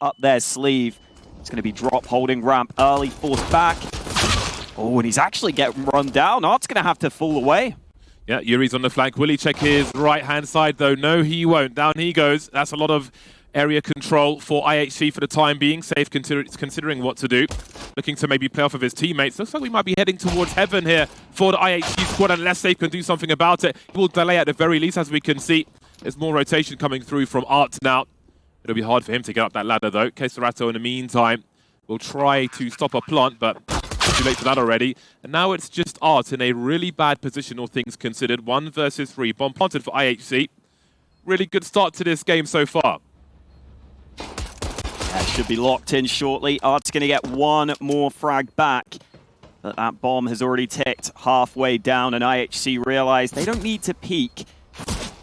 up their sleeve. It's going to be drop holding ramp early, forced back. Oh, and he's actually getting run down. Art's going to have to fall away. Yeah, Yuri's on the flank. Will he check his right-hand side, though? No, he won't. Down he goes. That's a lot of area control for IHC for the time being. Safe considering what to do. Looking to maybe play off of his teammates. Looks like we might be heading towards heaven here for the IHC squad, unless Safe can do something about it. He will delay at the very least, as we can see. There's more rotation coming through from Art now. It'll be hard for him to get up that ladder, though. Keserato, in the meantime, will try to stop a plant, but too late for that already. And now it's just Art in a really bad position, all things considered. 1 versus 3. Bomb planted for IHC. Really good start to this game so far. That should be locked in shortly. Art's going to get one more frag back. But that bomb has already ticked halfway down, and IHC realize they don't need to peek.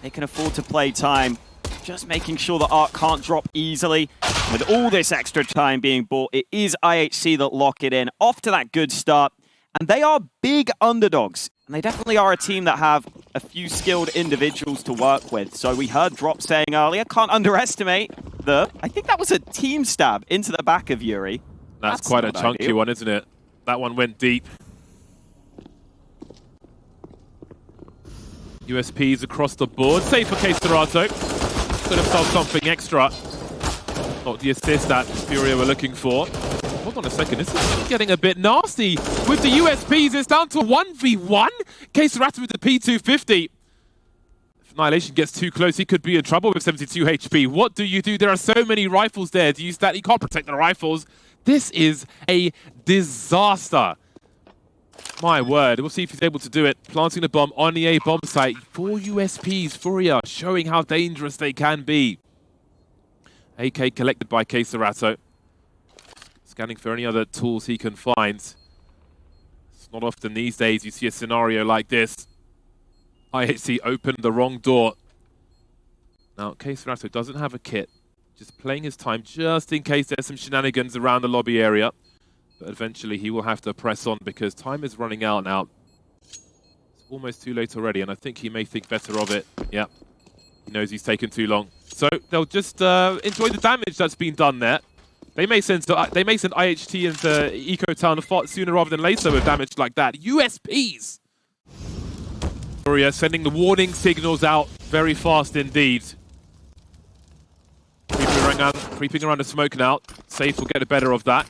They can afford to play time. Just making sure that Art can't drop easily. With all this extra time being bought, it is IHC that lock it in. Off to that good start. And they are big underdogs. And they definitely are a team that have a few skilled individuals to work with. So we heard Drop saying earlier, can't underestimate I think that was a team stab into the back of Yuri. That's quite a chunky one, isn't it? That one went deep. USPs across the board. Safe for Keserato. Could have solved something extra. Not the assist that Furia were looking for. Hold on a second, this is getting a bit nasty. With the USPs, it's down to 1v1. Keserato with the P250. If Annihilation gets too close, he could be in trouble with 72 HP. What do you do? There are so many rifles there. Do you stat? You can't protect the rifles. This is a disaster. My word, we'll see if he's able to do it. Planting the bomb on the A bomb site. 4 USPs, Furia, showing how dangerous they can be. AK collected by Keserato. Scanning for any other tools he can find. It's not often these days you see a scenario like this. IHC opened the wrong door. Now, Keserato doesn't have a kit. Just playing his time just in case there's some shenanigans around the lobby area. But eventually he will have to press on because time is running out now. It's almost too late already, and I think he may think better of it. Yeah, he knows he's taken too long. So they'll just enjoy the damage that's been done there. They may send IHT into Eco Town sooner rather than later with damage like that. USPs! Furia sending the warning signals out very fast indeed. Creeping around the smoke now. Safe will get the better of that.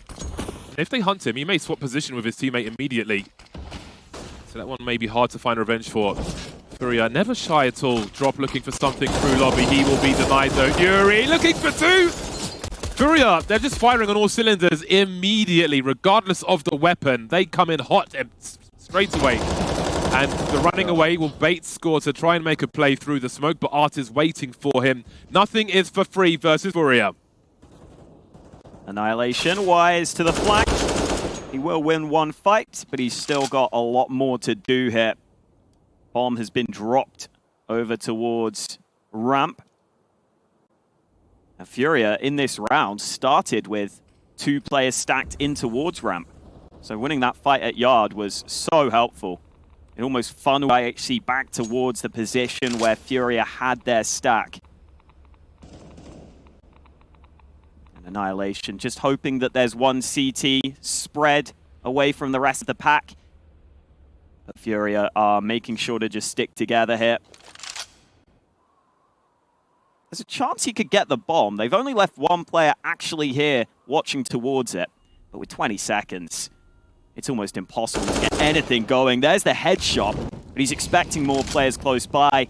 And if they hunt him, he may swap position with his teammate immediately. So that one may be hard to find revenge for. Furia never shy at all. Drop looking for something through lobby. He will be denied though. Yuri looking for 2! Furia, they're just firing on all cylinders immediately, regardless of the weapon. They come in hot and straight away. And the running away will bait Score to try and make a play through the smoke, but Art is waiting for him. Nothing is for free versus Furia. Annihilation wise to the flank. He will win one fight, but he's still got a lot more to do here. Bomb has been dropped over towards ramp. Now, Furia in this round started with 2 players stacked in towards ramp. So winning that fight at Yard was so helpful. It almost funneled IHC back towards the position where Furia had their stack. And Annihilation just hoping that there's one CT spread away from the rest of the pack. But Furia are making sure to just stick together here. There's a chance he could get the bomb. They've only left one player actually here watching towards it. But with 20 seconds, it's almost impossible to get anything going. There's the headshot, but he's expecting more players close by.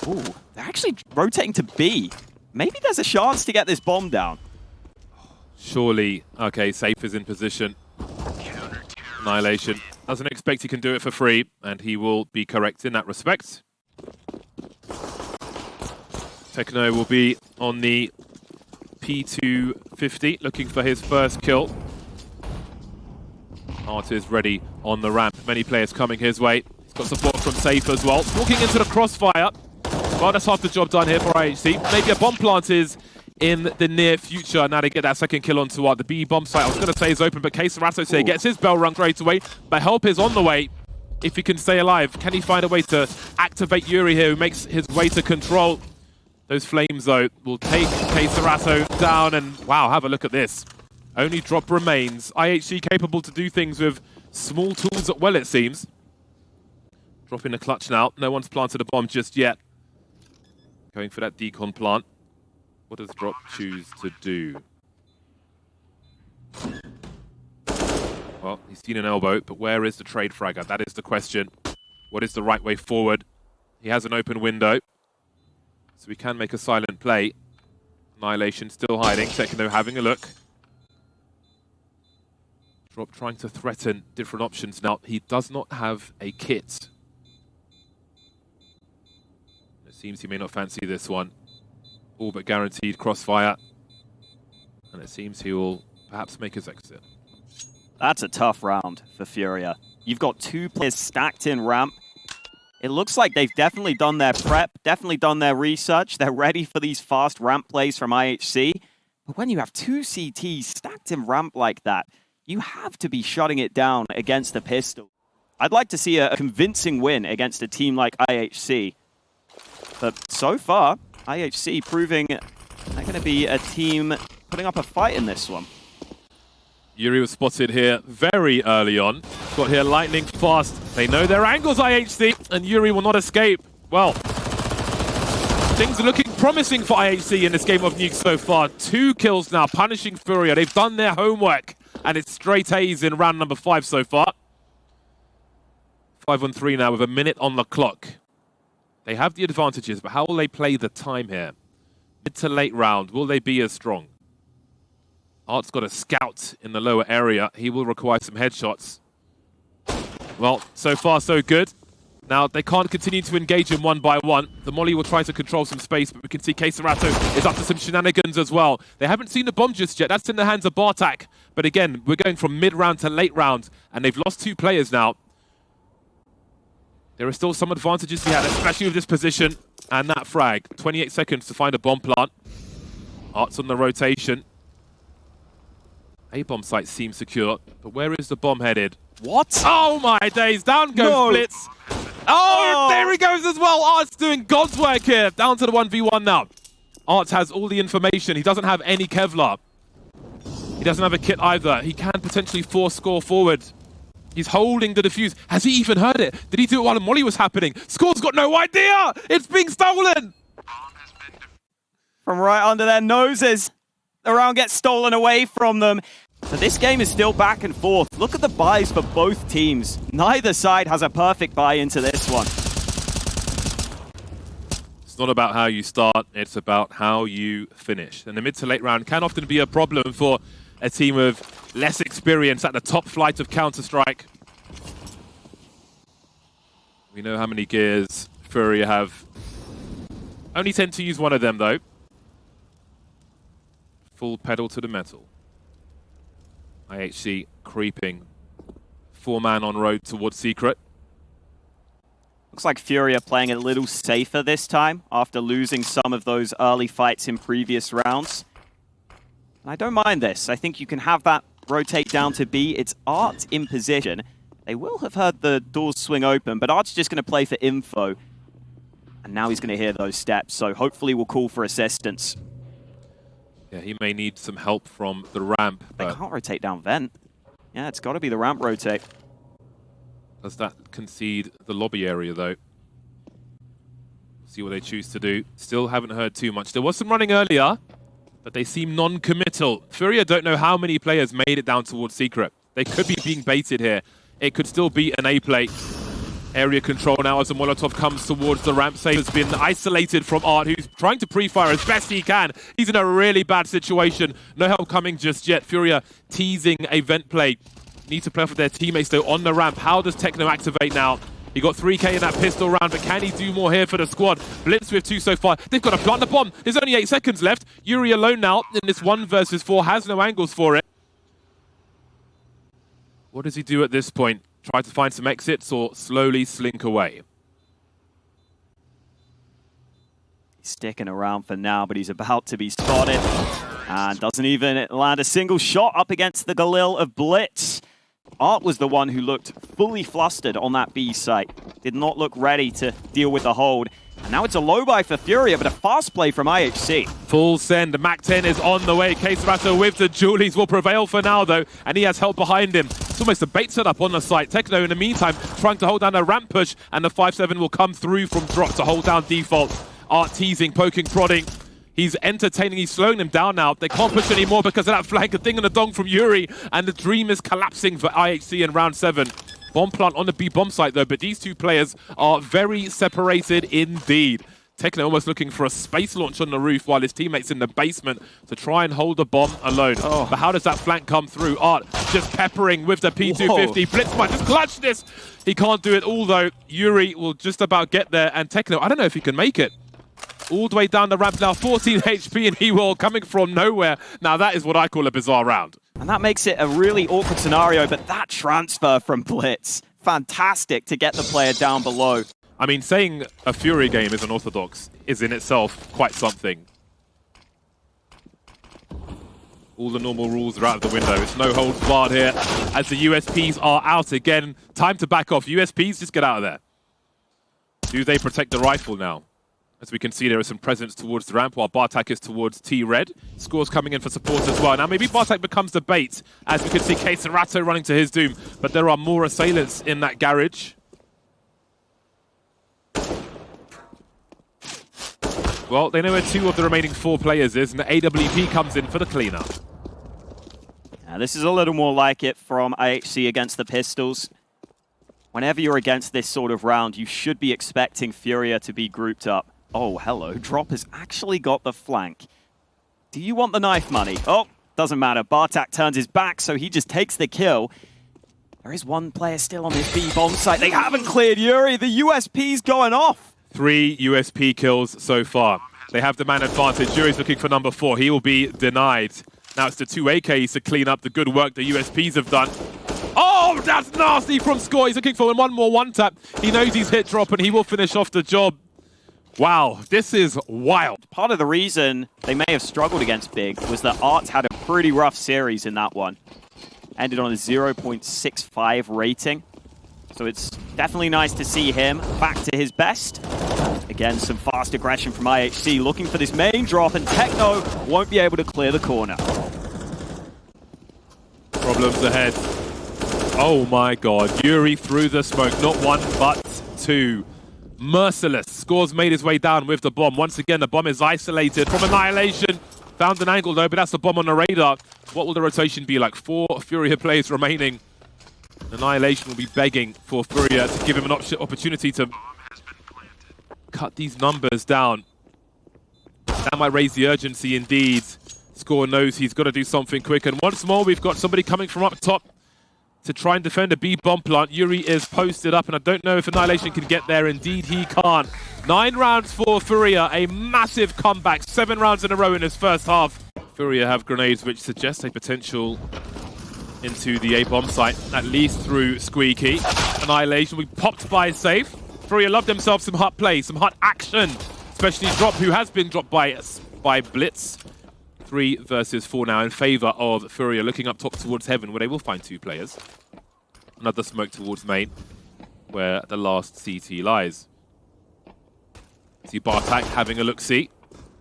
Ooh, they're actually rotating to B. Maybe there's a chance to get this bomb down. Surely. Okay, Safe is in position. Annihilation doesn't expect he can do it for free, and he will be correct in that respect. Techno will be on the P250, looking for his first kill. Art is ready on the ramp. Many players coming his way. He's got support from Safe as well. Walking into the crossfire. Well, that's half the job done here for IHC. Maybe a bomb plant is in the near future. Now they get that second kill onto Art. The B bomb site, I was going to say, is open, but Keserato say gets his bell rung straight away. But help is on the way. If he can stay alive, can he find a way to activate Yuri here, who makes his way to control? Those flames, though, will take Katowice down, and wow, have a look at this. Only drop remains. IHC capable to do things with small tools as well, it seems. Dropping a clutch now. No one's planted a bomb just yet. Going for that decon plant. What does Drop choose to do? Well, he's seen an elbow, but where is the trade fragger? That is the question. What is the right way forward? He has an open window, so we can make a silent play. Annihilation still hiding. Techno having a look. Drop trying to threaten different options now. He does not have a kit. It seems he may not fancy this one. All but guaranteed crossfire. And it seems he will perhaps make his exit. That's a tough round for Furia. You've got two players stacked in ramp. It looks like they've definitely done their prep, definitely done their research. They're ready for these fast ramp plays from IHC. But when you have two CTs stacked in ramp like that, you have to be shutting it down against the pistol. I'd like to see a convincing win against a team like IHC. But so far, IHC proving they're going to be a team putting up a fight in this one. Yuri was spotted here very early on. Got here lightning fast. They know their angles, IHC, and Yuri will not escape. Well, things are looking promising for IHC in this game of Nuke so far. 2 kills now, punishing Furia. They've done their homework, and it's straight A's in round number 5 so far. 5-on-3 now with a minute on the clock. They have the advantages, but how will they play the time here? Mid to late round, will they be as strong? Art's got a scout in the lower area. He will require some headshots. Well, so far so good. Now, they can't continue to engage him one by one. The Molly will try to control some space, but we can see Katowice is up to some shenanigans as well. They haven't seen the bomb just yet. That's in the hands of Bartak. But again, we're going from mid-round to late round, and they've lost 2 players now. There are still some advantages he had, especially with this position and that frag. 28 seconds to find a bomb plant. Art's on the rotation. A bomb site seems secure, but where is the bomb headed? What? Oh my days, down goes Blitz. Oh, there he goes as well. Art's doing God's work here. Down to the 1v1 now. Art has all the information. He doesn't have any Kevlar. He doesn't have a kit either. He can potentially force score forward. He's holding the defuse. Has he even heard it? Did he do it while the Molly was happening? Score's got no idea. It's being stolen. From right under their noses. The round gets stolen away from them. So this game is still back and forth. Look at the buys for both teams. Neither side has a perfect buy into this one. It's not about how you start, it's about how you finish. And the mid to late round can often be a problem for a team with less experience at the top flight of Counter-Strike. We know how many gears Furia have. Only tend to use one of them, though. Full pedal to the metal. IHC creeping. 4-man on road towards Secret. Looks like Furia playing a little safer this time after losing some of those early fights in previous rounds. And I don't mind this. I think you can have that rotate down to B. It's Art in position. They will have heard the doors swing open, but Art's just going to play for info. And now he's going to hear those steps, so hopefully we'll call for assistance. Yeah, he may need some help from the ramp. They can't rotate down vent. Yeah, it's got to be the ramp rotate. Does that concede the lobby area, though? See what they choose to do. Still haven't heard too much. There was some running earlier, but they seem non-committal. Furia don't know how many players made it down towards Secret. They could be being baited here. It could still be an A play. Area control now as the Molotov comes towards the ramp. Save has been isolated from Art, who's trying to pre-fire as best he can. He's in a really bad situation. No help coming just yet. Furia teasing a vent play. Need to play off with their teammates though on the ramp. How does Techno activate now? He got 3k in that pistol round, but can he do more here for the squad? Blitz with 2 so far. They've got to plant the bomb. There's only 8 seconds left. Yuri alone now in this 1 versus 4. Has no angles for it. What does he do at this point? Try to find some exits or slowly slink away? He's sticking around for now, but he's about to be spotted. And doesn't even land a single shot up against the Galil of Blitz. Art was the one who looked fully flustered on that B site. Did not look ready to deal with the hold. And now it's a low buy for Furia, but a fast play from IHC. Full send. Mac 10 is on the way. Katowice with the Julies will prevail for now, though, and he has help behind him. It's almost a bait setup on the site. Techno, in the meantime, trying to hold down a ramp push, and the 5-7 will come through from drop to hold down default. Art teasing, poking, prodding. He's entertaining, he's slowing them down now. They can't push anymore because of that flank. A thing and a dong from Yuri, and the dream is collapsing for IHC in round 7. Bomb plant on the B bomb site though, but these two players are very separated indeed. Techno almost looking for a space launch on the roof while his teammates in the basement to try and hold the bomb alone. Oh. But how does that flank come through? Art just peppering with the P250. Whoa. Blitz might just clutch this. He can't do it all though. Yuri will just about get there, and Techno, I don't know if he can make it. All the way down the ramp now, 14 HP, and he will coming from nowhere. Now that is what I call a bizarre round. And that makes it a really awkward scenario, but that transfer from Blitz, fantastic to get the player down below. I mean, saying a Fury game is unorthodox is in itself quite something. All the normal rules are out of the window. It's no holds barred here as the USPs are out again. Time to back off. USPs, just get out of there. Do they protect the rifle now? As we can see, there is some presence towards the ramp while Bartak is towards T-Red. Scores coming in for support as well. Now, maybe Bartak becomes the bait, as we can see Katowice running to his doom. But there are more assailants in that garage. Well, they know where 2 of the remaining 4 players is, and the AWP comes in for the cleanup. Now, this is a little more like it from IHC against the Pistols. Whenever you're against this sort of round, you should be expecting Furia to be grouped up. Oh, hello. Drop has actually got the flank. Do you want the knife money? Oh, doesn't matter. Bartak turns his back, so he just takes the kill. There is one player still on this B bomb site. They haven't cleared Yuri. The USP's going off. 3 USP kills so far. They have the man advantage. Yuri's looking for number 4. He will be denied. Now it's the 2 AKs to clean up the good work the USPs have done. Oh, that's nasty from Score. He's looking for one more one-tap. He knows he's hit drop, and he will finish off the job. Wow, this is wild. Part of the reason they may have struggled against Big was that Art had a pretty rough series in that one. Ended on a 0.65 rating. So it's definitely nice to see him back to his best. Again, some fast aggression from IHC looking for this main drop, and Techno won't be able to clear the corner. Problems ahead. Oh my god, Yuri through the smoke. Not 1, but 2. Merciless. Scores made his way down with the bomb. Once again, the bomb is isolated from Annihilation. Found an angle though, but that's the bomb on the radar. What will the rotation be like? 4 Furia players remaining. Annihilation will be begging for Furia to give him an opportunity to cut these numbers down. That might raise the urgency indeed. Score knows he's got to do something quick. And once more, we've got somebody coming from up top to try and defend a B bomb plant. Yuri is posted up, and I don't know if Annihilation can get there. Indeed, he can't. 9 rounds for Furia, a massive comeback. 7 rounds in a row in his first half. Furia have grenades, which suggest a potential into the A bomb site, at least through Squeaky. Annihilation will be popped by safe. Furia love themselves some hot play, some hot action, especially Drop, who has been dropped by Blitz. 3 versus 4 now in favor of Furia, looking up top towards Heaven, where they will find 2 players. Another smoke towards main, where the last CT lies. See Bartak having a look-see,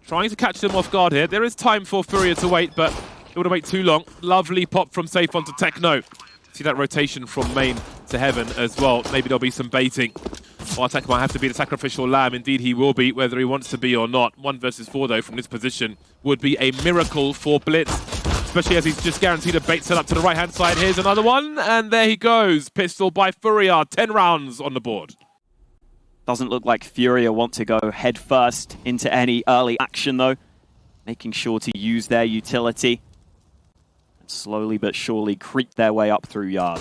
trying to catch them off guard here. There is time for Furia to wait, but they would have waited too long. Lovely pop from Safe onto Techno. See that rotation from main to Heaven as well. Maybe there'll be some baiting. Bartak might have to be the sacrificial lamb. Indeed, he will be, whether he wants to be or not. 1 versus 4, though, from this position would be a miracle for Blitz, especially as he's just guaranteed a bait set up to the right-hand side. Here's another one, and there he goes. Pistol by Furia. 10 rounds on the board. Doesn't look like Furia want to go head first into any early action, though. Making sure to use their utility. And slowly but surely creep their way up through yard.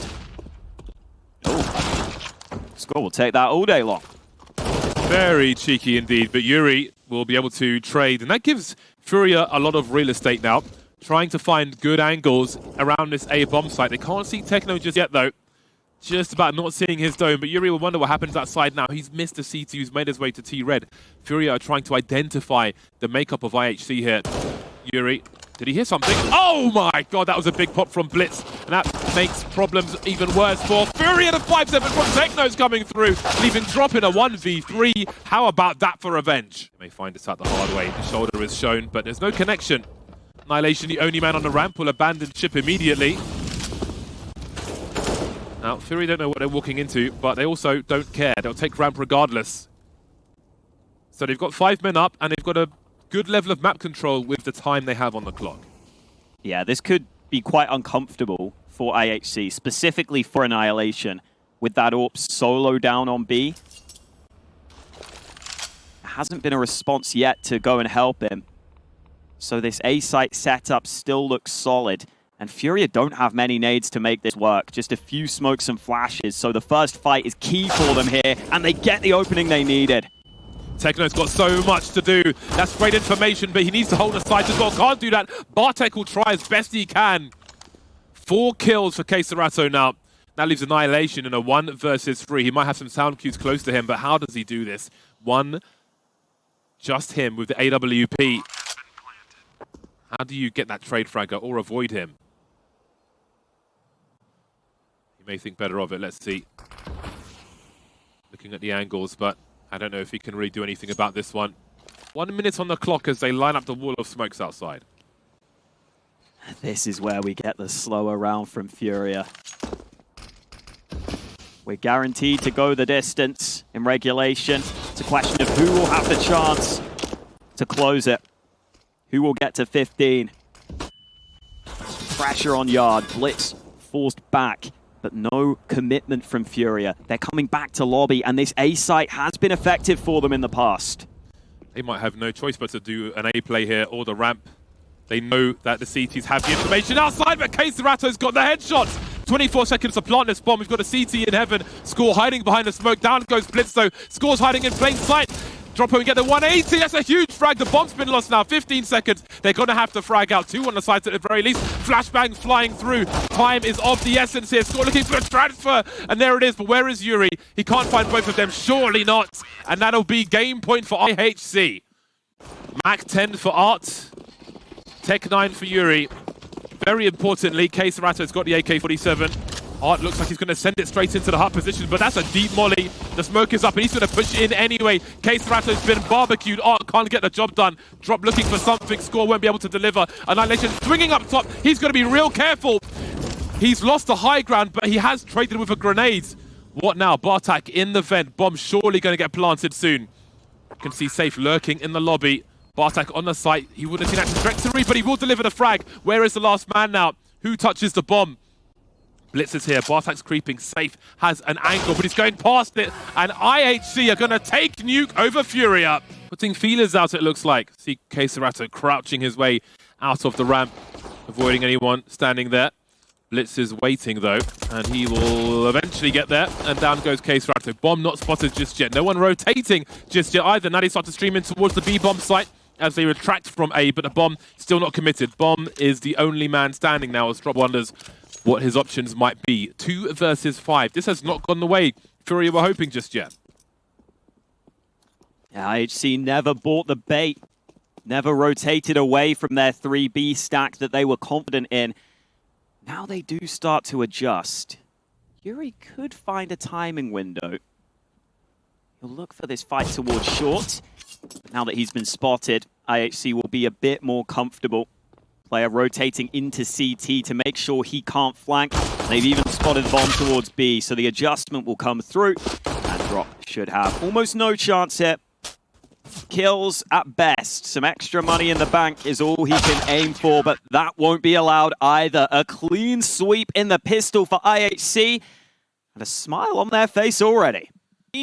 Oh. Score will take that all day long. Very cheeky indeed, but Yuri will be able to trade, and that gives Furia a lot of real estate now, trying to find good angles around this A bomb site. They can't see Techno just yet, though. Just about not seeing his dome, but Yuri will wonder what happens outside now. He's missed a C2, who's made his way to T-Red. Furia are trying to identify the makeup of IHC here. Yuri Did he hear something? Oh my god, that was a big pop from Blitz. And that makes problems even worse for Furia. The 5-7 from Techno's coming through, leaving Drop in a 1v3. How about that for revenge? They may find this out the hard way. The shoulder is shown, but there's no connection. Annihilation, the only man on the ramp, will abandon ship immediately. Now, Fury don't know what they're walking into, but they also don't care. They'll take ramp regardless. So they've got 5 men up, and they've got a good level of map control with the time they have on the clock. Yeah, this could be quite uncomfortable for IHC, specifically for Annihilation, with that AWP solo down on B. There hasn't been a response yet to go and help him. So this A-site setup still looks solid. And Furia don't have many nades to make this work, just a few smokes and flashes. So the first fight is key for them here, and they get the opening they needed. Techno's got so much to do. That's great information, but he needs to hold the site as well. Can't do that. Bartek will try as best he can. 4 kills for Kcerato now. That leaves Annihilation in a 1 versus 3. He might have some sound cues close to him, but how does he do this? Just him with the AWP. How do you get that trade fragger or avoid him? He may think better of it. Let's see. Looking at the angles, but I don't know if he can really do anything about this one. 1 minute on the clock as they line up the wall of smokes outside. This is where we get the slower round from Furia. We're guaranteed to go the distance in regulation. It's a question of who will have the chance to close it. Who will get to 15? Pressure on Yard. Blitz forced back, but no commitment from Furia. They're coming back to lobby, and this A site has been effective for them in the past. They might have no choice but to do an A play here or the ramp. They know that the CTs have the information outside, but Kcerato's got the headshots. 24 seconds to plant this bomb. We've got a CT in heaven. Score hiding behind the smoke. Down goes Blitz, though. Score's hiding in plain sight. Drop home and get the 180. That's a huge frag. The bomb's been lost now. 15 seconds. They're going to have to frag out 2 on the site at the very least. Flashbang flying through. Time is of the essence here. Score looking for a transfer. And there it is. But where is Yuri? He can't find both of them. Surely not. And that'll be game point for IHC. Mac 10 for Art. Tech 9 for Yuri. Very importantly, Kcerato's got the AK-47. Art looks like he's going to send it straight into the hut position, but that's a deep molly. The smoke is up, and he's going to push in anyway. Kcerato's been barbecued. Art can't get the job done. Drop looking for something. Score won't be able to deliver. Annihilation swinging up top. He's going to be real careful. He's lost the high ground, but he has traded with a grenade. What now? Bartek in the vent. Bomb surely going to get planted soon. You can see Safe lurking in the lobby. Bartek on the site. He would have seen that trajectory, but he will deliver the frag. Where is the last man now? Who touches the bomb? Blitz is here. Bartek's creeping. Safe has an angle, but he's going past it. And IHC are going to take Nuke over Furia. Putting feelers out, it looks like. See Kcerato crouching his way out of the ramp, avoiding anyone standing there. Blitz is waiting, though, and he will eventually get there. And down goes Kcerato. Bomb not spotted just yet. No one rotating just yet either. Now they start to stream in towards the B-bomb site as they retract from A, but the bomb still not committed. Bomb is the only man standing now as Drop wonders what his options might be. 2 versus 5. This has not gone the way Furia were hoping just yet. Yeah, IHC never bought the bait, never rotated away from their 3B stack that they were confident in. Now they do start to adjust. Yuri could find a timing window. He'll look for this fight towards short. But now that he's been spotted, IHC will be a bit more comfortable. Player rotating into CT to make sure he can't flank. They've even spotted the bomb towards B, so the adjustment will come through. And Drop should have almost no chance here. Kills at best. Some extra money in the bank is all he can aim for, but that won't be allowed either. A clean sweep in the pistol for IHC, and a smile on their face already.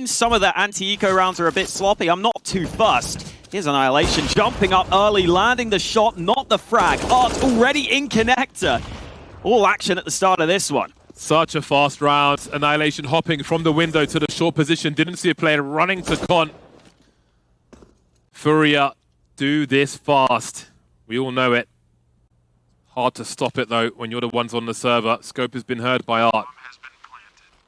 Some of the anti-eco rounds are a bit sloppy. I'm not too fussed. Here's Annihilation jumping up early, landing the shot, not the frag. Art already in connector. All action at the start of this one. Such a fast round. Annihilation hopping from the window to the short position. Didn't see a player running to con. Furia do this fast. We all know it. Hard to stop it, though, when you're the ones on the server. Scope has been heard by Art.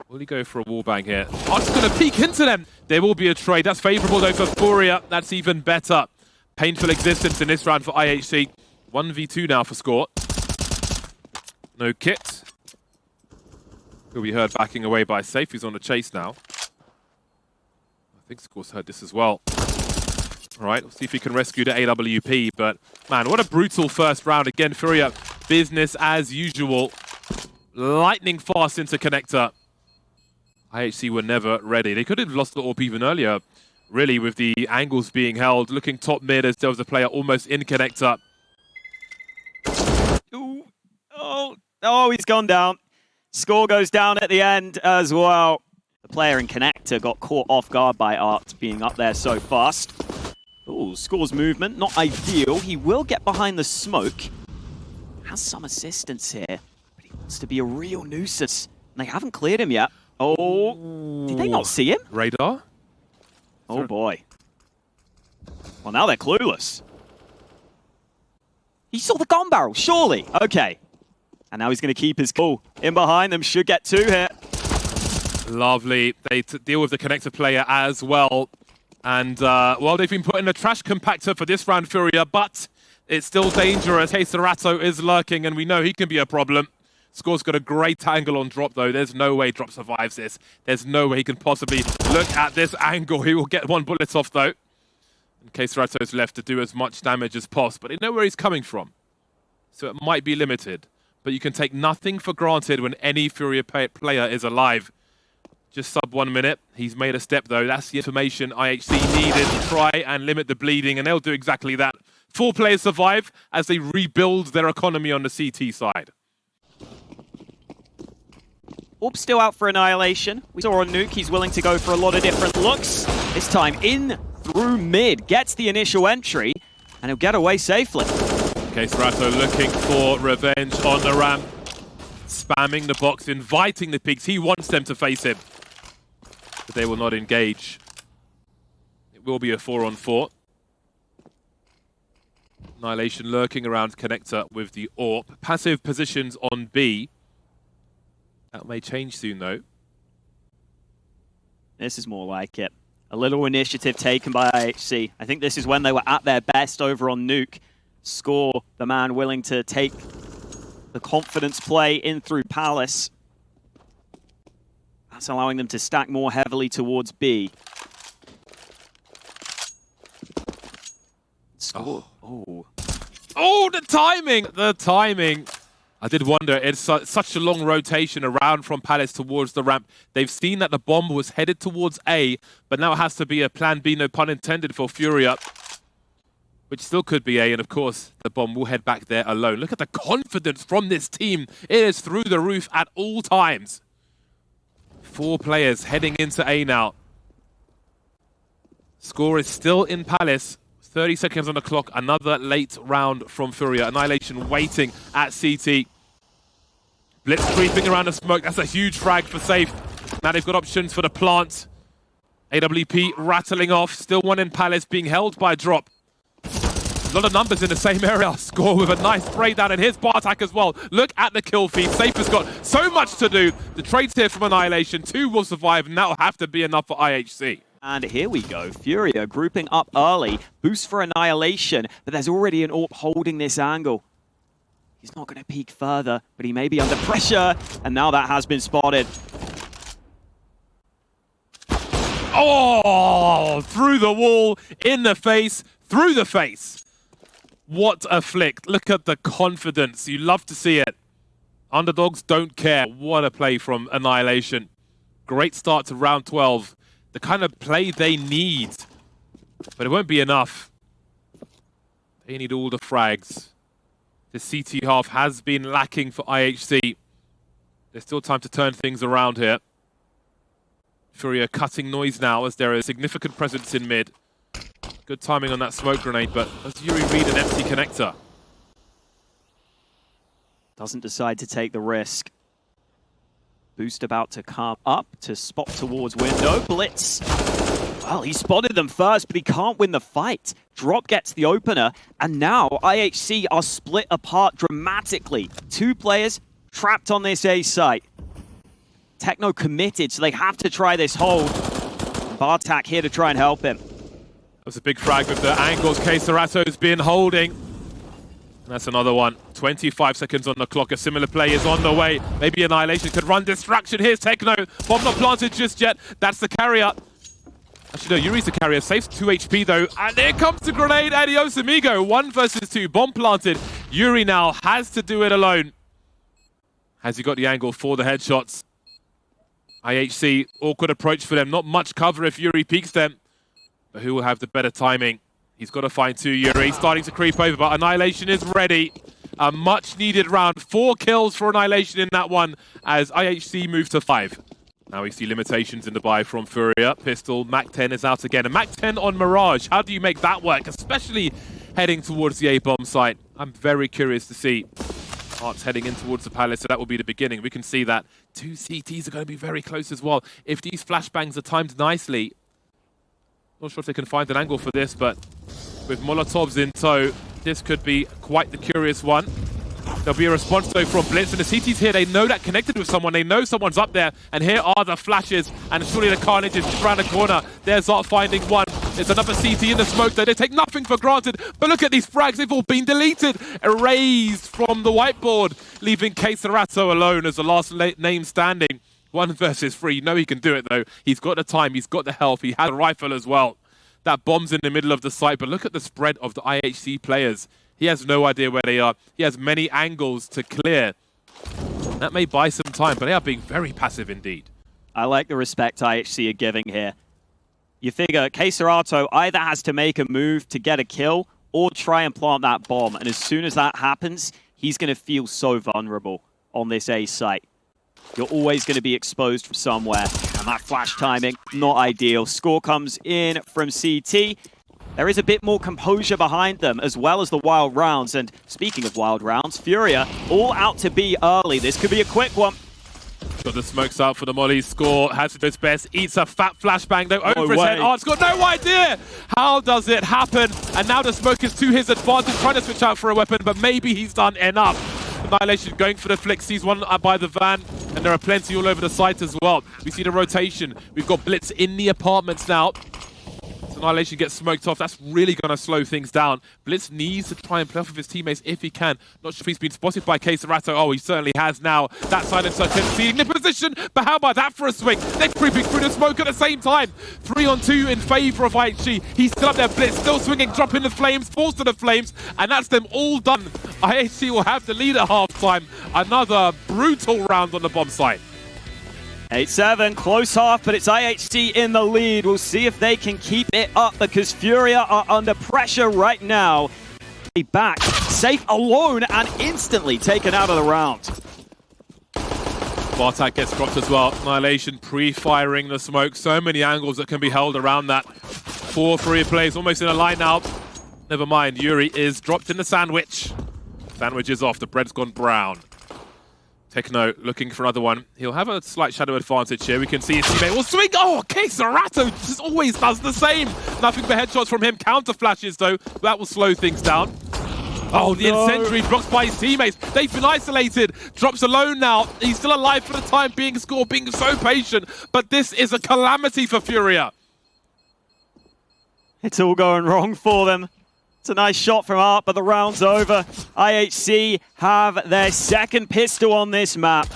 Will he go for a wallbang here? Art's going to peek into them. There will be a trade. That's favourable, though, for Furia. That's even better. Painful existence in this round for IHC. 1v2 now for Score. No kit. Will be heard backing away by Safe, who's on the chase now. I think Score's heard this as well. Alright, we'll see if he can rescue the AWP, but man, what a brutal first round. Again, Furia, business as usual. Lightning fast into connector. IHC were never ready. They could have lost the AWP even earlier, really, with the angles being held. Looking top mid as there was a player almost in connector. Ooh. Oh, he's gone down. Score goes down at the end as well. The player in connector got caught off guard by Art being up there so fast. Ooh, Score's movement, not ideal. He will get behind the smoke. Has some assistance here, but he wants to be a real nuisance. And they haven't cleared him yet. Oh, did they not see him? Radar? Oh boy. Well, now they're clueless. He saw the gun barrel, surely. Okay. And now he's going to keep his cool. In behind them, should get two here. Lovely. They deal with the connector player as well. And, well, they've been put in a trash compactor for this round, Furia, but it's still dangerous. Hey, Serato is lurking, and we know he can be a problem. Score's got a great angle on Drop, though. There's no way Drop survives this. There's no way he can possibly look at this angle. He will get one bullet off, though. In case Serato's left to do as much damage as possible. But they know where he's coming from. So it might be limited. But you can take nothing for granted when any Furia player is alive. Just sub 1 minute. He's made a step, though. That's the information IHC needed to try and limit the bleeding, and they'll do exactly that. 4 players survive as they rebuild their economy on the CT side. Orb still out for Annihilation. We saw on Nuke, he's willing to go for a lot of different looks. This time in through mid, gets the initial entry, and he'll get away safely. Okay, Serato looking for revenge on the ramp. Spamming the box, inviting the peaks. He wants them to face him. But they will not engage. It will be a 4-on-4. Annihilation lurking around connector with the AWP. Passive positions on B. That may change soon, though. This is more like it. A little initiative taken by IHC. I think this is when they were at their best over on Nuke. Score, the man willing to take the confidence play in through Palace. That's allowing them to stack more heavily towards B. Score. Oh, the timing! The timing. I did wonder, it's such a long rotation around from Palace towards the ramp. They've seen that the bomb was headed towards A, but now it has to be a plan B, no pun intended, for Furia, which still could be A, and of course, the bomb will head back there alone. Look at the confidence from this team. It is through the roof at all times. 4 players heading into A now. Score is still in Palace. 30 seconds on the clock, another late round from Furia. Annihilation waiting at CT. Blitz creeping around the smoke. That's a huge frag for Safe. Now they've got options for the plant. AWP rattling off. Still one in Palace being held by Drop. A lot of numbers in the same area. Score with a nice spray down, and here's Bartak as well. Look at the kill feed. Safe has got so much to do. The trades here from Annihilation. 2 will survive, and that will have to be enough for IHC. And here we go, Furia grouping up early, boost for Annihilation, but there's already an AWP holding this angle. He's not going to peek further, but he may be under pressure, and now that has been spotted. Oh, through the wall, in the face, through the face. What a flick. Look at the confidence. You love to see it. Underdogs don't care. What a play from Annihilation. Great start to round 12. The kind of play they need, but it won't be enough. They need all the frags. The CT half has been lacking for IHC. There's still time to turn things around here. Furia cutting noise now as there is significant presence in mid. Good timing on that smoke grenade, but does Yuri read an empty connector? Doesn't decide to take the risk. Boost about to come up to spot towards window. Blitz. Well, he spotted them first, but he can't win the fight. Drop gets the opener, and now IHC are split apart dramatically. 2 players trapped on this A site. Techno committed, so they have to try this hold. Bartak here to try and help him. That was a big frag with the angles K-Serato's been holding. That's another one. 25 seconds on the clock. A similar play is on the way. Maybe Annihilation could run distraction. Here's Techno. Bomb not planted just yet. That's the carrier. Actually, no, Yuri's the carrier. Saves 2 HP though. And here comes the grenade. Adios, amigo. 1 versus 2. Bomb planted. Yuri now has to do it alone. Has he got the angle for the headshots? IHC, awkward approach for them. Not much cover if Yuri peeks them. But who will have the better timing? He's got to find 2 Yuri. Starting to creep over, but Annihilation is ready. A much-needed round. 4 kills for Annihilation in that one as IHC moves to 5. Now we see limitations in the buy from Furia. Pistol, Mac-10 is out again. A Mac-10 on Mirage. How do you make that work? Especially heading towards the A-bomb site. I'm very curious to see. Art's heading in towards the palace, so that will be the beginning. We can see that 2 CTs are going to be very close as well. If these flashbangs are timed nicely, not sure if they can find an angle for this, but with Molotovs in tow, this could be quite the curious one. There'll be a response though from Blitz, and the CTs here, they know that connected with someone, they know someone's up there, and here are the flashes, and surely the carnage is just around the corner. There's Art finding one. There's another CT in the smoke though. They take nothing for granted, but look at these frags, they've all been deleted, erased from the whiteboard, leaving Keserato alone as the last name standing. 1 versus 3. You know he can do it though. He's got the time, he's got the health, he has a rifle as well. That bomb's in the middle of the site, but look at the spread of the IHC players. He has no idea where they are. He has many angles to clear. That may buy some time, but they are being very passive indeed. I like the respect IHC are giving here. You figure Keserato either has to make a move to get a kill or try and plant that bomb. And as soon as that happens, he's going to feel so vulnerable on this A site. You're always going to be exposed from somewhere. And that flash timing, not ideal. Score comes in from CT. There is a bit more composure behind them, as well as the wild rounds. And speaking of wild rounds, Furia all out to be early. This could be a quick one. Got the smokes out for the Molly. Score has to do its best. Eats a fat flashbang though over his head. Art's got no idea. How does it happen? And now the smoke is to his advantage, trying to switch out for a weapon, but maybe he's done enough. Annihilation going for the flick, sees one by the van, and there are plenty all over the site as well. We see the rotation. We've got Blitz in the apartments now. Annihilation gets smoked off. That's really going to slow things down. Blitz needs to try and play off with his teammates if he can. Not sure if he's been spotted by Keserato. Oh, he certainly has now. That silencer conceding the position, but how about that for a swing? They're creeping through the smoke at the same time. 3 on 2 in favor of IHG. He's still up there. Blitz still swinging, dropping the flames, falls to the flames, and that's them all done. IHG will have the lead at halftime. Another brutal round on the bomb site. 8-7, close half, but it's IHC in the lead. We'll see if they can keep it up because Furia are under pressure right now. Back, safe alone, and instantly taken out of the round. Bartak gets dropped as well. Annihilation pre-firing the smoke. So many angles that can be held around that. 4 Furia plays almost in a line now. Never mind, Yuri is dropped in the sandwich. Sandwich is off, the bread's gone brown. Techno looking for another one. He'll have a slight shadow advantage here. We can see his teammate will swing. Oh, Keserato just always does the same. Nothing but headshots from him. Counter flashes though. That will slow things down. Oh, the incendiary blocked by his teammates. They've been isolated. Drops alone now. He's still alive for the time being. Score being so patient. But this is a calamity for Furia. It's all going wrong for them. It's a nice shot from Art, but the round's over. IHC have their second pistol on this map.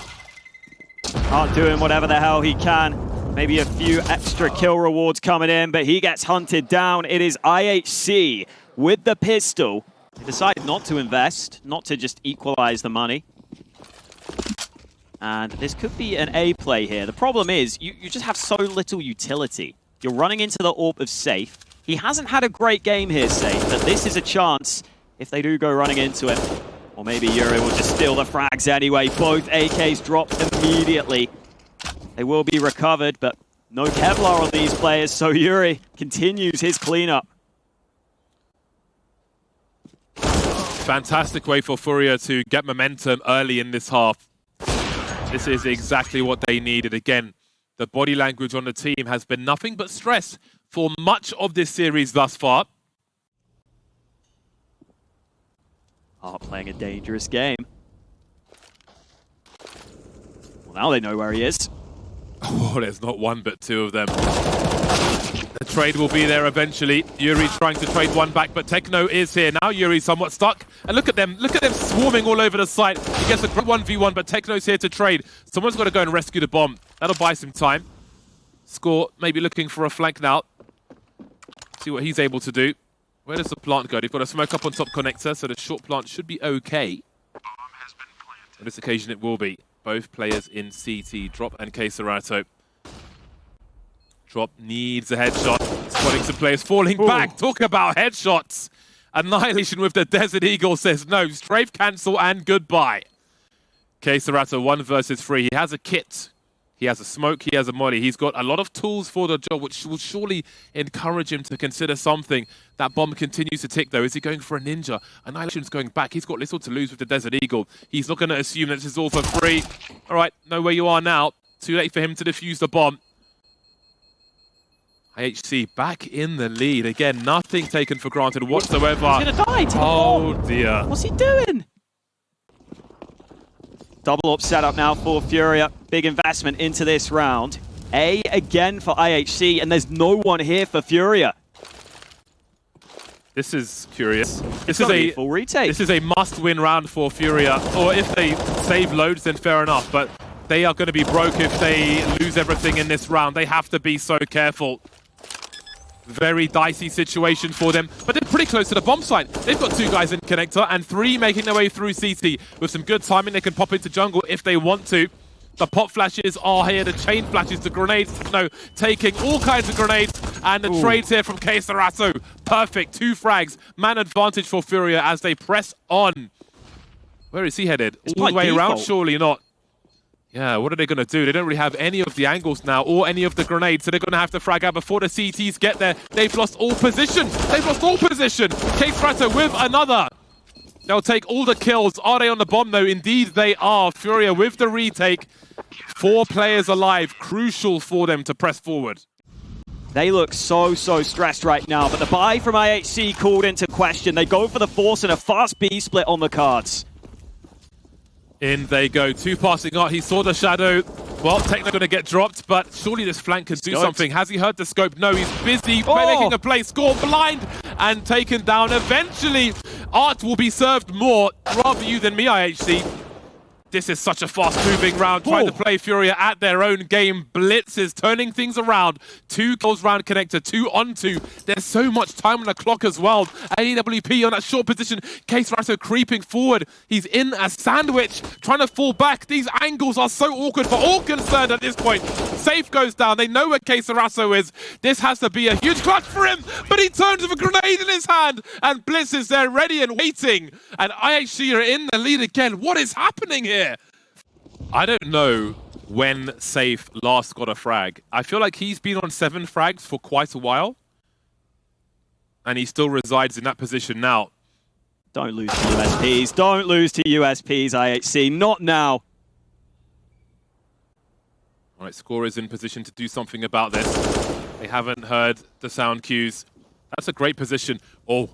Art doing whatever the hell he can. Maybe a few extra kill rewards coming in, but he gets hunted down. It is IHC with the pistol. They decide not to invest, not to just equalize the money. And this could be an A play here. The problem is, you just have so little utility. You're running into the AWP of Safe. He hasn't had a great game here, Safe, but this is a chance if they do go running into him. Or maybe Yuri will just steal the frags anyway. Both AKs dropped immediately. They will be recovered, but no Kevlar on these players, so Yuri continues his cleanup. Fantastic way for Furia to get momentum early in this half. This is exactly what they needed. Again, the body language on the team has been nothing but stress for much of this series thus far. Art playing a dangerous game. Well, now they know where he is. Oh, there's not one but 2 of them. The trade will be there eventually. Yuri trying to trade one back, but Techno is here now. Yuri's somewhat stuck. And look at them swarming all over the site. He gets a great 1v1, but Techno's here to trade. Someone's got to go and rescue the bomb. That'll buy some time. Score maybe looking for a flank now. See what he's able to do. Where does the plant go? They've got a smoke up on top connector, so the short plant should be okay. On this occasion it will be. Both players in CT, Drop and Kacerato. Drop needs a headshot. Spotting some players falling back. Talk about headshots. Annihilation with the Desert Eagle says no. Strafe cancel and goodbye. Kacerato 1 versus 3. He has a kit. He has a smoke. He has a molly. He's got a lot of tools for the job, which will surely encourage him to consider something. That bomb continues to tick, though. Is he going for a ninja? Annihilation's going back. He's got little to lose with the Desert Eagle. He's not going to assume that this is all for free. All right, know where you are now. Too late for him to defuse the bomb. IHC back in the lead. Again, nothing taken for granted whatsoever. He's going to die. Oh, dear. What's he doing? Double up setup now for Furia. Big investment into this round. A again for IHC, and there's no one here for Furia. This is curious. This is a full retake. This is a must-win round for Furia. Or if they save loads, then fair enough. But they are going to be broke if they lose everything in this round. They have to be so careful. Very dicey situation for them, but they're pretty close to the bomb site. They've got 2 guys in connector and 3 making their way through CT. With some good timing, they can pop into jungle if they want to. The pop flashes are here, the chain flashes, the grenades, no, taking all kinds of grenades, and the trades here from Kacerato. Perfect, 2 frags, man advantage for Furia as they press on. Where is he headed? All the way around? Surely not. Yeah, what are they going to do? They don't really have any of the angles now or any of the grenades, so they're going to have to frag out before the CTs get there. They've lost all position. They've lost all position. Kacerato with another. They'll take all the kills. Are they on the bomb, though? Indeed, they are. Furia with the retake. 4 players alive. Crucial for them to press forward. They look so stressed right now, but the buy from IHC called into question. They go for the force and a fast B split on the cards. In they go, 2 passing out. He saw the shadow. Well, Techno going to get dropped, but surely this flank can do something. Has he heard the scope? No, he's busy making a play. Score blind and taken down. Eventually, Art will be served more. Rather you than me, IHC. This is such a fast-moving round. Trying to play Furia at their own game. Blitz is turning things around. 2 kills round connector, 2 on 2. There's so much time on the clock as well. AWP on that short position. Kacerato creeping forward. He's in a sandwich, trying to fall back. These angles are so awkward for all concerned at this point. Safe goes down. They know where Kacerato is. This has to be a huge clutch for him, but he turns with a grenade in his hand, and Blitz is there ready and waiting. And IHC are in the lead again. What is happening here? I don't know when Safe last got a frag. I feel like he's been on 7 frags for quite a while. And he still resides in that position now. Don't lose to USPs. Don't lose to USPs, IHC. Not now. All right, Score is in position to do something about this. They haven't heard the sound cues. That's a great position. Oh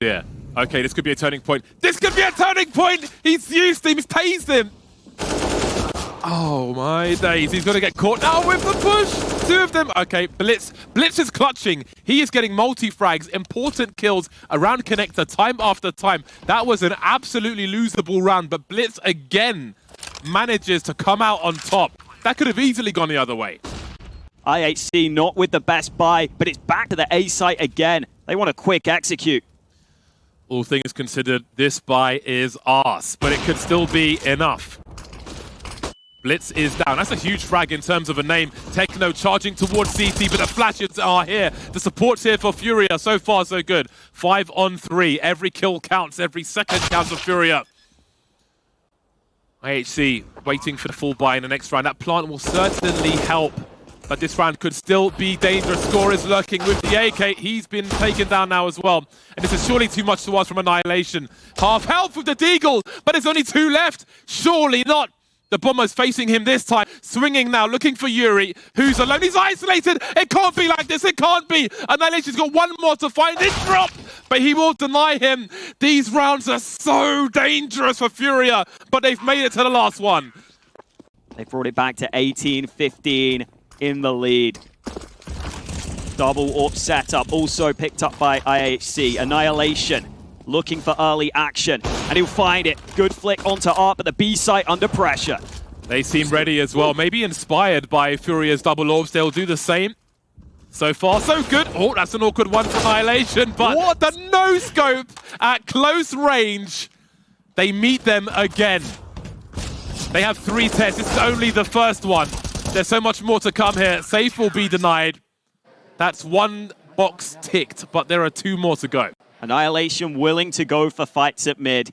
dear. Okay, this could be a turning point. This could be a turning point! He's used him, he's tased him! Oh my days, he's going to get caught now with the push! 2 of them. Okay, Blitz is clutching. He is getting multi-frags, important kills around connector time after time. That was an absolutely losable round, but Blitz again manages to come out on top. That could have easily gone the other way. IHC not with the best buy, but it's back to the A site again. They want a quick execute. All things considered, this buy is arse, but it could still be enough. Blitz is down. That's a huge frag in terms of a name. Techno charging towards CT, but the flashes are here. The support's here for Furia. So far, so good. 5 on 3. Every kill counts. Every second counts for Furia. IHC waiting for the full buy in the next round. That plant will certainly help, but this round could still be dangerous. Score is lurking with the AK. He's been taken down now as well. And this is surely too much to ask from Annihilation. Half health with the Deagle, but there's only 2 left. Surely not. The bomber's facing him this time, swinging now, looking for Yuri, who's alone. He's isolated. It can't be like this. It can't be. Annihilation's got 1 more to find this drop, but he will deny him. These rounds are so dangerous for Furia, but they've made it to the last one. They brought it back to 18-15 in the lead. Double AWP setup, also picked up by IHC. Annihilation, looking for early action, and he'll find it. Good flick onto Art, but the B site under pressure. They seem ready as well, maybe inspired by Furia's double AWPs. They'll do the same. So far, so good. Oh, that's an awkward one for Annihilation, but What? the no-scope at close range. They meet them again. They have 3 tests. This is only the first one. There's so much more to come here. Safe will be denied. That's 1 box ticked, but there are 2 more to go. Annihilation willing to go for fights at mid.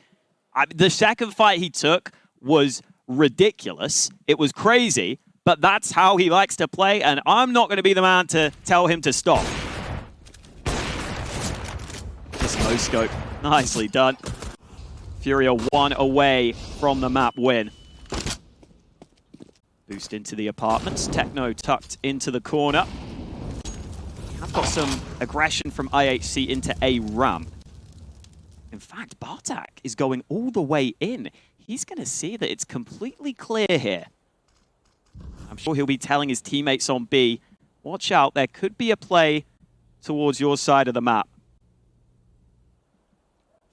The second fight he took was ridiculous. It was crazy, but that's how he likes to play, and I'm not going to be the man to tell him to stop. This no scope, nicely done. Furia 1 away from the map win. Boost into the apartments. Techno tucked into the corner. I've got some aggression from IHC into a ramp. In fact, Bartak is going all the way in. He's going to see that it's completely clear here. I'm sure he'll be telling his teammates on B, watch out, there could be a play towards your side of the map.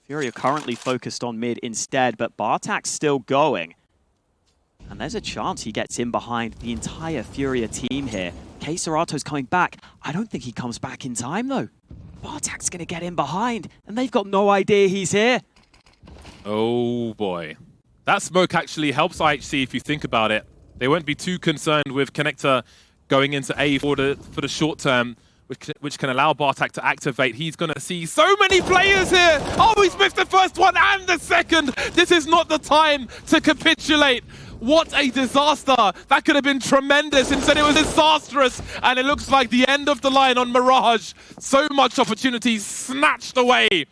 Furia currently focused on mid instead, but Bartak's still going. And there's a chance he gets in behind the entire Furia team here. Keserato's coming back. I don't think he comes back in time, though. Bartak's going to get in behind, and they've got no idea he's here. Oh, boy. That smoke actually helps IHC if you think about it. They won't be too concerned with Connector going into A for the short term, which can allow Bartak to activate. He's going to see so many players here. Oh, he's missed the first one and the second. This is not the time to capitulate. What a disaster. That could have been tremendous. Instead, it was disastrous. And it looks like the end of the line on Mirage. So much opportunity snatched away.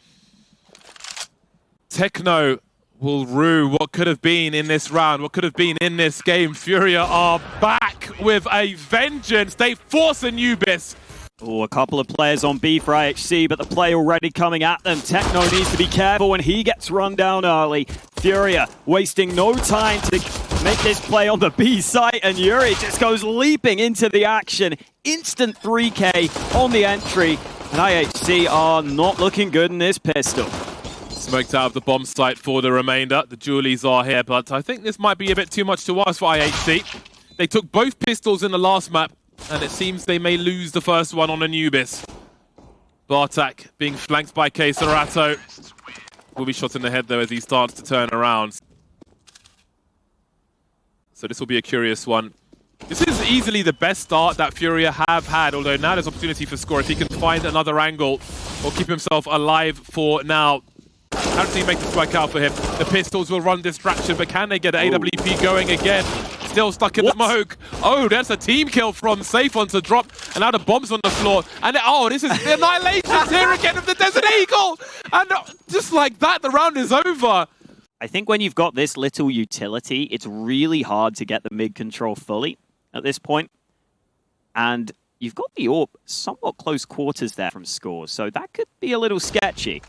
Techno will rue what could have been in this round, what could have been in this game. Furia are back with a vengeance. They force Anubis. Oh, a couple of players on B for IHC, but the play already coming at them. Techno needs to be careful when he gets run down early. Furia wasting no time to make this play on the B site, and Yuri just goes leaping into the action. Instant 3K on the entry, and IHC are not looking good in this pistol. Smoked out of the bomb site for the remainder. The Julies are here, but I think this might be a bit too much to ask for IHC. They took both pistols in the last map, and it seems they may lose the first one on Anubis. Bartak being flanked by Keserato. Will be shot in the head, though, as he starts to turn around. So this will be a curious one. This is easily the best start that Furia have had, although now there's opportunity for score if he can find another angle or keep himself alive for now. How does he make this work out for him? The pistols will run distraction, but can they get an AWP going again? Still stuck in the smoke. Oh, that's a team kill from Safe onto drop, and now the bomb's on the floor. And this is the Annihilation's here again of the Desert Eagle! And just like that, the round is over. I think when you've got this little utility, it's really hard to get the mid control fully at this point. And you've got the AWP somewhat close quarters there from scores, so that could be a little sketchy.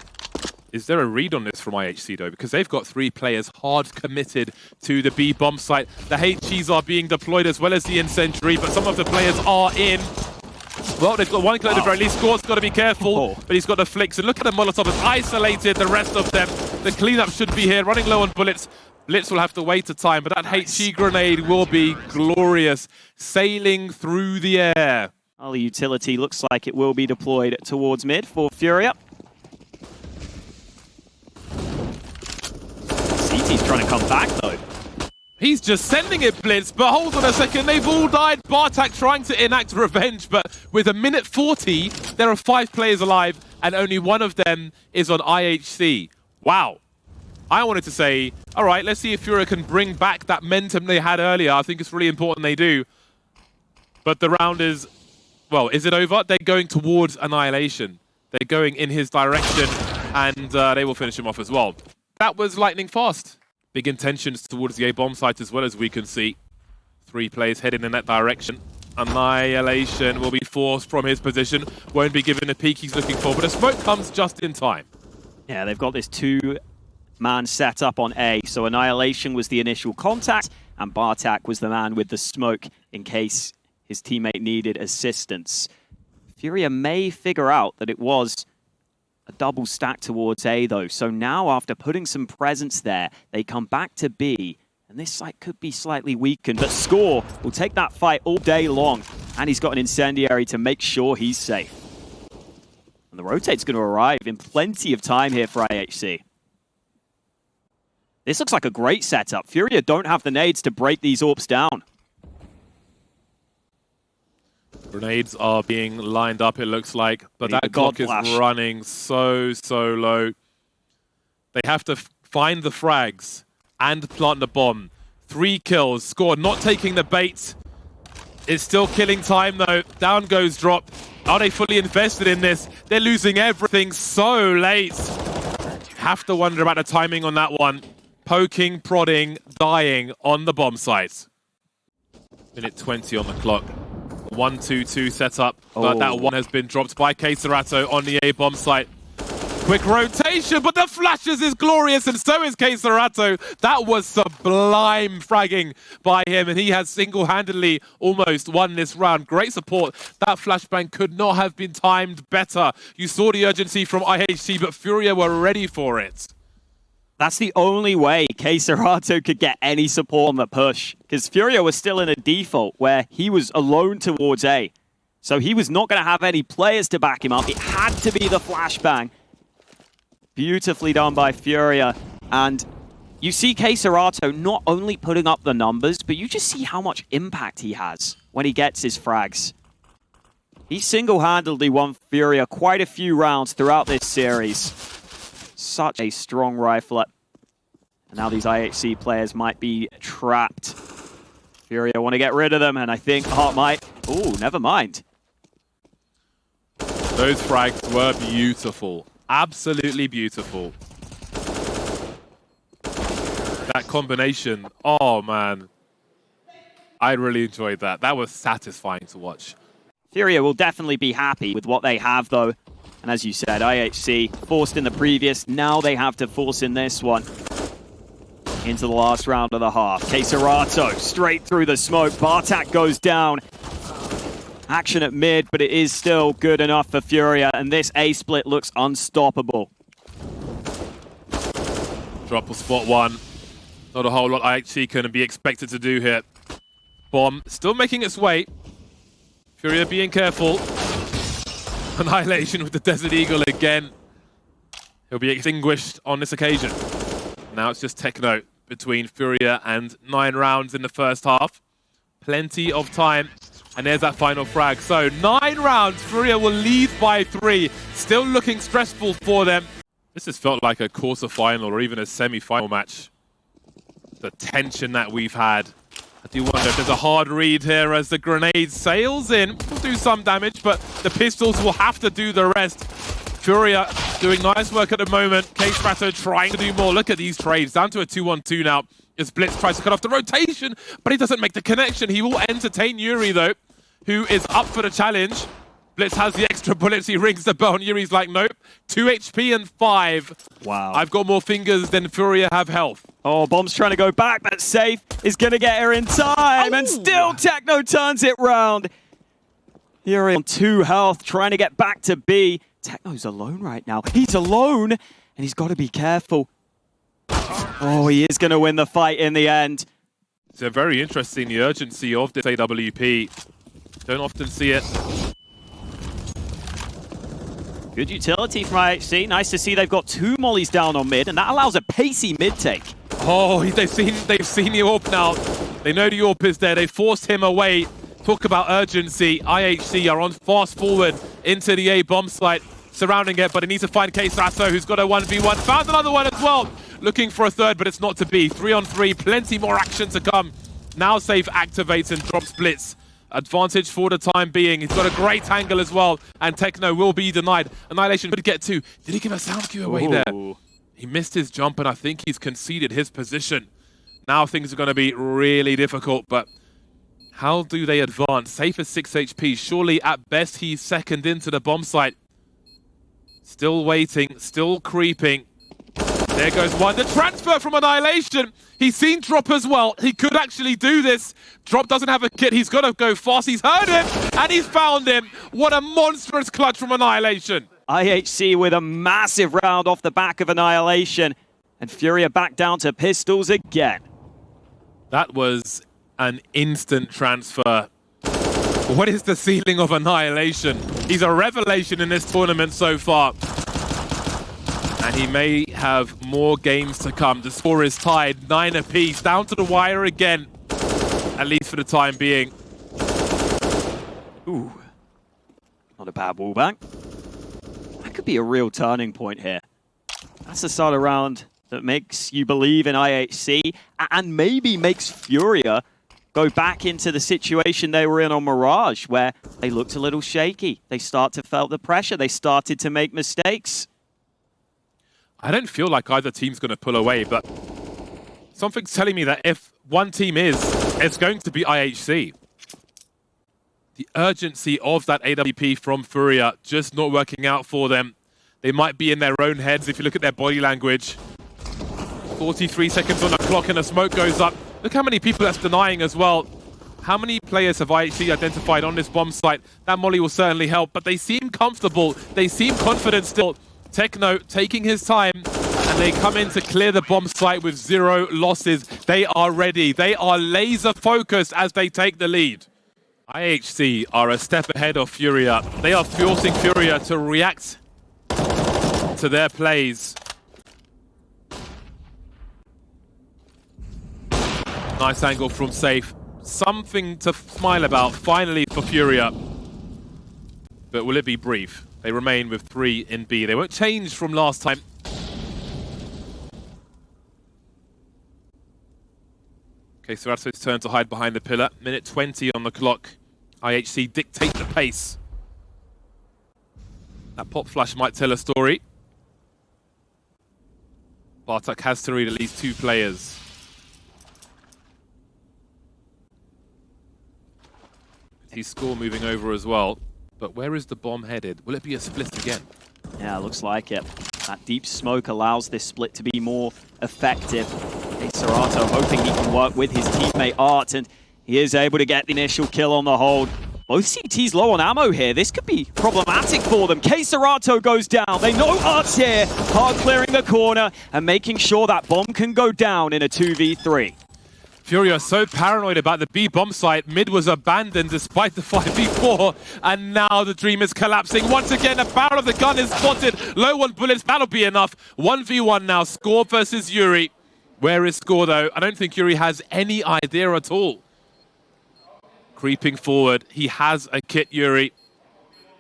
Is there a read on this from IHC, though? Because they've got 3 players hard committed to the B bomb site. The HGs are being deployed as well as the Incendiary, but some of the players are in. Well, they've got one kill at the very least. Score's got to be careful, but he's got the flicks. And look at the Molotov, has isolated the rest of them. The cleanup should be here, running low on bullets. Blitz will have to wait a time, but that HG grenade will be glorious, sailing through the air. Well, the utility looks like it will be deployed towards mid for Furia. CT's trying to come back, though. He's just sending it, Blitz, but hold on a second, they've all died. Bartak trying to enact revenge, but with a minute 40, there are 5 players alive, and only one of them is on IHC. Wow. I wanted to say, all right, let's see if Furia can bring back that momentum they had earlier. I think it's really important they do. But the round is, well, is it over? They're going towards Annihilation. They're going in his direction, and they will finish him off as well. That was lightning fast. Big intentions towards the A bomb site as well, as we can see. 3 players heading in that direction. Annihilation will be forced from his position. Won't be given the peek he's looking for, but a smoke comes just in time. Yeah, they've got this 2-man setup on A. So Annihilation was the initial contact, and Bartak was the man with the smoke in case his teammate needed assistance. Furia may figure out that it was a double stack towards A, though. So now, after putting some presence there, they come back to B. And this site could be slightly weakened, but Score will take that fight all day long. And he's got an incendiary to make sure he's safe. And the rotate's going to arrive in plenty of time here for IHC. This looks like a great setup. Furia don't have the nades to break these AWPs down. Grenades are being lined up, it looks like. But Need that clock is flash. running so low. They have to find the frags and plant the bomb. 3 kills. Score not taking the bait. It's still killing time, though. Down goes Drop. Are they fully invested in this? They're losing everything so late. Have to wonder about the timing on that one. Poking, prodding, dying on the bomb site. Minute 20 on the clock. 1-2-2 setup, but that one has been dropped by Kcerato on the A bomb site. Quick rotation, but the flashes is glorious, and so is Kcerato. That was sublime fragging by him, and he has single-handedly almost won this round. Great support. That flashbang could not have been timed better. You saw the urgency from IHC, but Furia were ready for it. That's the only way Kcerato could get any support on the push, because Furia was still in a default where he was alone towards A. So he was not going to have any players to back him up. It had to be the flashbang. Beautifully done by Furia. And you see Kcerato not only putting up the numbers, but you just see how much impact he has when he gets his frags. He single-handedly won Furia quite a few rounds throughout this series. Such a strong rifler. And now these IHC players might be trapped. Furia want to get rid of them, and I think Heart might... Ooh, never mind. Those frags were beautiful. Absolutely beautiful. That combination, oh man. I really enjoyed that. That was satisfying to watch. Furia will definitely be happy with what they have, though. And as you said, IHC forced in the previous, now they have to force in this one. Into the last round of the half. Kcerato straight through the smoke. Bartak goes down. Action at mid, but it is still good enough for Furia, and this A split looks unstoppable. Drop will spot one. Not a whole lot IHC can be expected to do here. Bomb still making its way. Furia being careful. Annihilation with the Desert Eagle again. He'll be extinguished on this occasion. Now it's just Techno between Furia and 9 rounds in the first half. Plenty of time. And there's that final frag. So 9 rounds, Furia will lead by 3. Still looking stressful for them. This has felt like a quarter-final or even a semi-final match. The tension that we've had. I do wonder if there's a hard read here as the grenade sails in. Will do some damage, but the pistols will have to do the rest. Furia doing nice work at the moment. Kcerato trying to do more. Look at these trades. Down to a 2-1-2 now. As Blitz tries to cut off the rotation, but he doesn't make the connection. He will entertain Yuri, though, who is up for the challenge. Blitz has the extra bullets. He rings the bell, and Yuri's like, nope. 2 HP and 5. Wow. I've got more fingers than Furia have health. Oh, Bomb's trying to go back, but Safe is going to get her in time, and still Techno turns it round. Yuri on 2 health, trying to get back to B. Techno's alone right now. He's alone, and he's got to be careful. Oh, he is going to win the fight in the end. It's very interesting, the urgency of this AWP. Don't often see it. Good utility from IHC. Nice to see they've got 2 mollies down on mid, and that allows a pacey mid take. Oh, they've seen the AWP now. They know the AWP is there. They forced him away. Talk about urgency. IHC are on fast forward into the A bomb site, surrounding it, but he needs to find Kcerato, who's got a 1v1. Found another one as well. Looking for a third, but it's not to be. 3-on-3, plenty more action to come. Now Safe activates and drops Blitz. Advantage for the time being. He's got a great angle as well, and Techno will be denied. Annihilation could get 2. Did he give a sound cue away there? He missed his jump, and I think he's conceded his position. Now things are going to be really difficult, but how do they advance? Safe is 6 HP. Surely, at best, he's second into the bomb site. Still waiting, still creeping. There goes one. The transfer from Annihilation. He's seen Drop as well. He could actually do this. Drop doesn't have a kit. He's got to go fast. He's heard him, and he's found him. What a monstrous clutch from Annihilation. IHC with a massive round off the back of Annihilation. And Furia back down to pistols again. That was an instant transfer. What is the ceiling of Annihilation? He's a revelation in this tournament so far. And he may have more games to come. The score is tied, 9 apiece, down to the wire again, at least for the time being. Ooh, not a bad wallbang. That could be a real turning point here. That's the start of round that makes you believe in IHC and maybe makes Furia go back into the situation they were in on Mirage, where they looked a little shaky. They start to felt the pressure. They started to make mistakes. I don't feel like either team's going to pull away, but something's telling me that if one team is, it's going to be IHC. The urgency of that AWP from Furia just not working out for them. They might be in their own heads if you look at their body language. 43 seconds on the clock and the smoke goes up. Look how many people that's denying as well. How many players have IHC identified on this bomb site? That molly will certainly help, but they seem comfortable. They seem confident still. Techno taking his time, and they come in to clear the bomb site with 0 losses. They are ready. They are laser focused as they take the lead. IHC are a step ahead of Furia. They are forcing Furia to react to their plays. Nice angle from Safe. Something to smile about finally for Furia. But will it be brief? They remain with 3 in B. They won't change from last time. Okay, Serato's turn to hide behind the pillar. Minute 20 on the clock. IHC dictate the pace. That pop flash might tell a story. Bartek has to read at least 2 players. His score moving over as well. But where is the bomb headed? Will it be a split again? Yeah, looks like it. That deep smoke allows this split to be more effective. Hey, Serato hoping he can work with his teammate Art, and he is able to get the initial kill on the hold. Both CTs low on ammo here. This could be problematic for them. K Serato goes down. They know Art's here. Hard clearing the corner and making sure that bomb can go down in a 2v3. Furia are so paranoid about the B bomb site. Mid was abandoned despite the 5v4, and now the dream is collapsing. Once again, the barrel of the gun is spotted. Low on bullets, that'll be enough. 1v1 now, Score versus Yuri. Where is Score though? I don't think Yuri has any idea at all. Creeping forward, he has a kit, Yuri.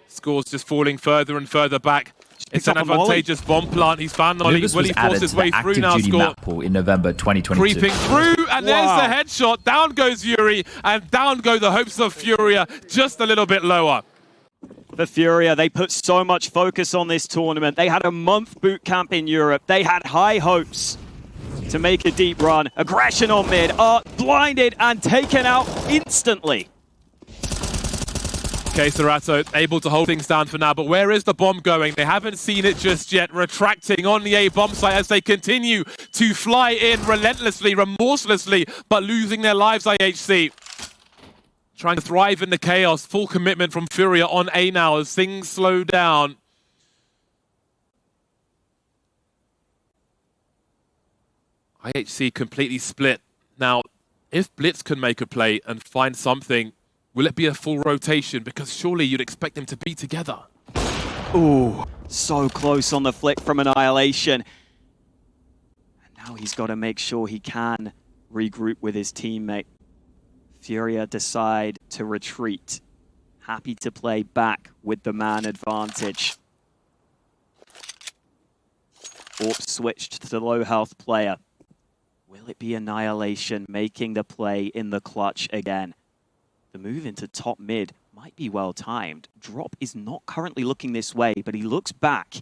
Score's just falling further and further back. It's an advantageous bomb plant. He's found Nolly. Will he force his way through now? Score in November 2022. Creeping through, and there's the headshot. Down goes Yuri, and down go the hopes of Furia, just a little bit lower. For Furia, they put so much focus on this tournament. They had a month boot camp in Europe. They had high hopes to make a deep run. Aggression on mid, blinded and taken out instantly. Okay, Serato able to hold things down for now, but where is the bomb going? They haven't seen it just yet. Retracting on the A bomb site as they continue to fly in relentlessly, remorselessly, but losing their lives, IHC. Trying to thrive in the chaos. Full commitment from Furia on A now as things slow down. IHC completely split. Now, if Blitz can make a play and find something, will it be a full rotation? Because surely you'd expect them to be together. Ooh, so close on the flick from Annihilation. And now he's got to make sure he can regroup with his teammate. Furia decide to retreat. Happy to play back with the man advantage. Orp switched to the low health player. Will it be Annihilation making the play in the clutch again? The move into top mid might be well timed. Drop is not currently looking this way, but he looks back.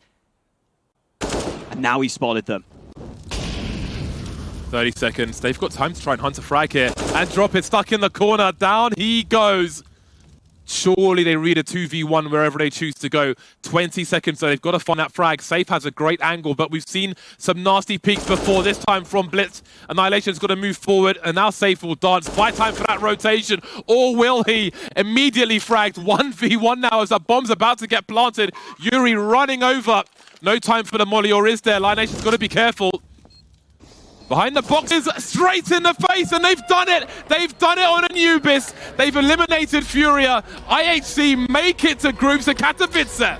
And now he spotted them. 30 seconds. They've got time to try and hunt a frag here. And Drop is stuck in the corner. Down he goes. Surely they read a 2v1 wherever they choose to go. 20 seconds, so they've got to find that frag. Safe has a great angle, but we've seen some nasty peaks before, this time from Blitz. Annihilation's got to move forward, and now Safe will dance. Buy time for that rotation, or will he? Immediately fragged. 1v1 now as that bomb's about to get planted. Yuri running over. No time for the molly, or is there? Lionation's got to be careful. Behind the boxes, straight in the face, and they've done it! They've done it on Anubis! They've eliminated Furia. IHC make it to groups of Katowice.